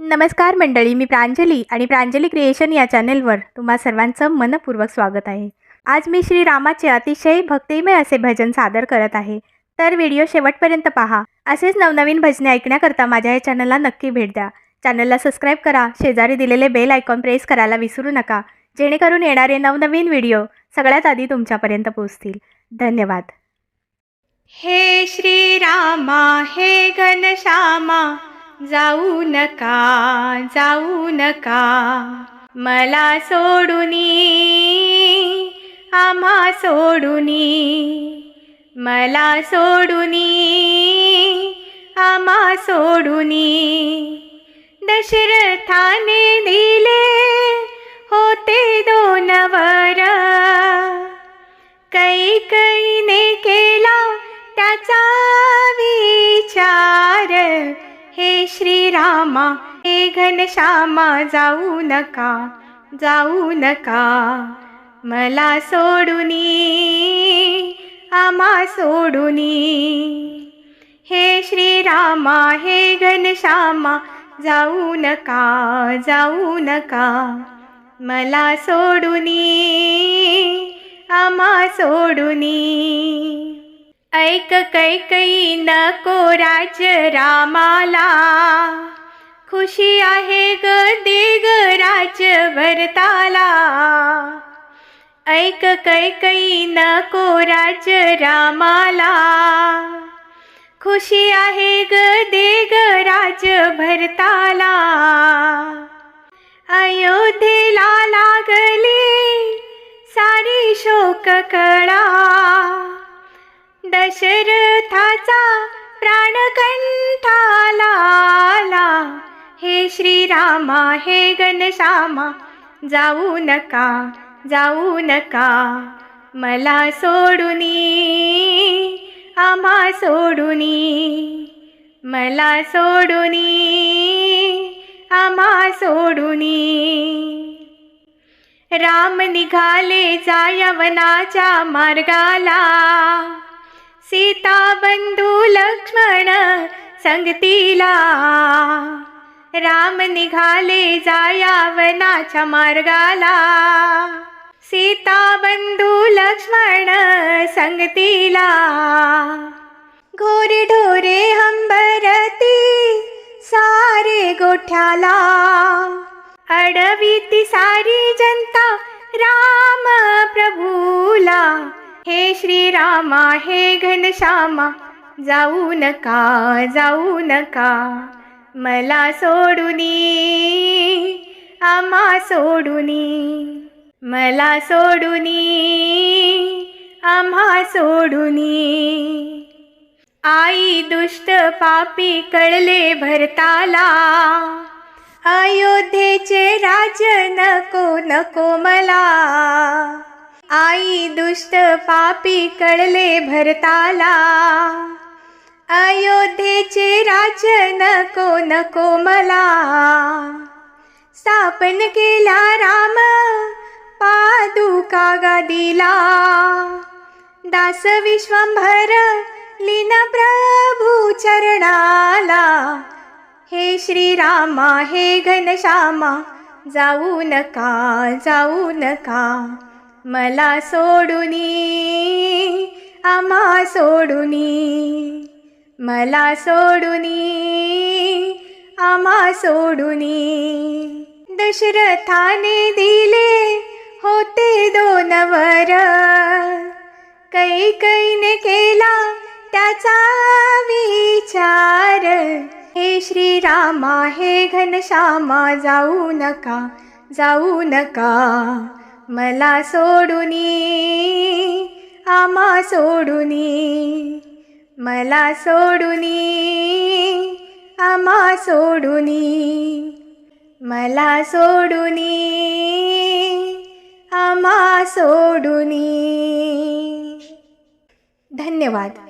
नमस्कार मंडळी, मी प्रांजली आणि प्रांजली क्रिएशन या चॅनेलवर तुम्हा सर्वांचं मनपूर्वक स्वागत आहे. आज मी श्रीरामाचे अतिशय भक्तिमय असे भजन सादर करत आहे. तर व्हिडिओ शेवटपर्यंत पहा. असेच नवनवीन भजने ऐकण्याकरता माझ्या या चॅनलला नक्की भेट द्या. चॅनलला सबस्क्राईब करा, शेजारी दिलेले बेल आयकॉन प्रेस करायला विसरू नका, जेणेकरून येणारे नवनवीन व्हिडिओ सगळ्यात आधी तुमच्यापर्यंत पोहोचतील. धन्यवाद. हे श्रीरामा हे घनश्यामा, जाऊ नका मला सोडूनी, आम्हा सोडूनी, मला सोडूनी, आम्हा सोडूनी. दशरथाने दिले होते 2 वर, कैकेयीने केला त्याचा विचार. हे श्रीरामा हे घनश्यामा, जाऊ नका मला सोडूनी, आम्हा सोडूनी. हे श्रीरामा हे घनश्यामा, जाऊ नका मला सोडूनी, आम्हा सोडूनी. ऐक कैकेयी नको राज्य रामाला, खुशी आहे ग दे ग राज्य भरताला. ऐक कैकेयी नको राज्य रामाला, खुशी आहे ग दे ग राज्य भरताला. अयोध्येला लागली सारी शोक कळा, दशरथाचा प्राण कंठाला. हे श्रीरामा हे घनश्यामा, जाऊ नका मला सोडूनी, आम्हा सोडूनी, मला सोडूनी, आम्हा सोडूनी. राम निघाले जाया वनाच्या मार्गाला, सीता बंधू लक्ष्मण संगतीला. राम निघाले जाया वनाच्या मार्गाला, सीता बंधू लक्ष्मण संगतीला. घोरी ढोरे हंबरती सारे गोठ्याला, अडविती सारी जनता राम प्रभूला. हे श्रीरामा हे घनश्यामा, जाऊ नका मला सोडूनी, आम्हा सोडूनी, मला सोडूनी, आम्हा सोडूनी. आई दुष्ट पापी कळले भरताला, अयोध्येचे राज्य नको मला. आई दुष्ट पापी कळले भरताला, अयोध्येचे राज्य नको मला. स्थापन केला राम पादुका गादीला, दास विश्वंभर लीन प्रभू चरणाला. हे श्रीरामा हे घनश्यामा, जाऊ नका मला सोडूनी, आम्हा सोडूनी, मला सोडूनी, आम्हा सोडूनी. दशरथाने दिले होते 2 वर, कैकेयीने केला त्याचा विचार. हे श्रीरामा हे घनश्यामा, जाऊ नका मला सोडूनी, आम्हा सोडूनी, मला सोडूनी, आम्हा सोडूनी, मला सोडूनी, आम्हा सोडूनी. धन्यवाद.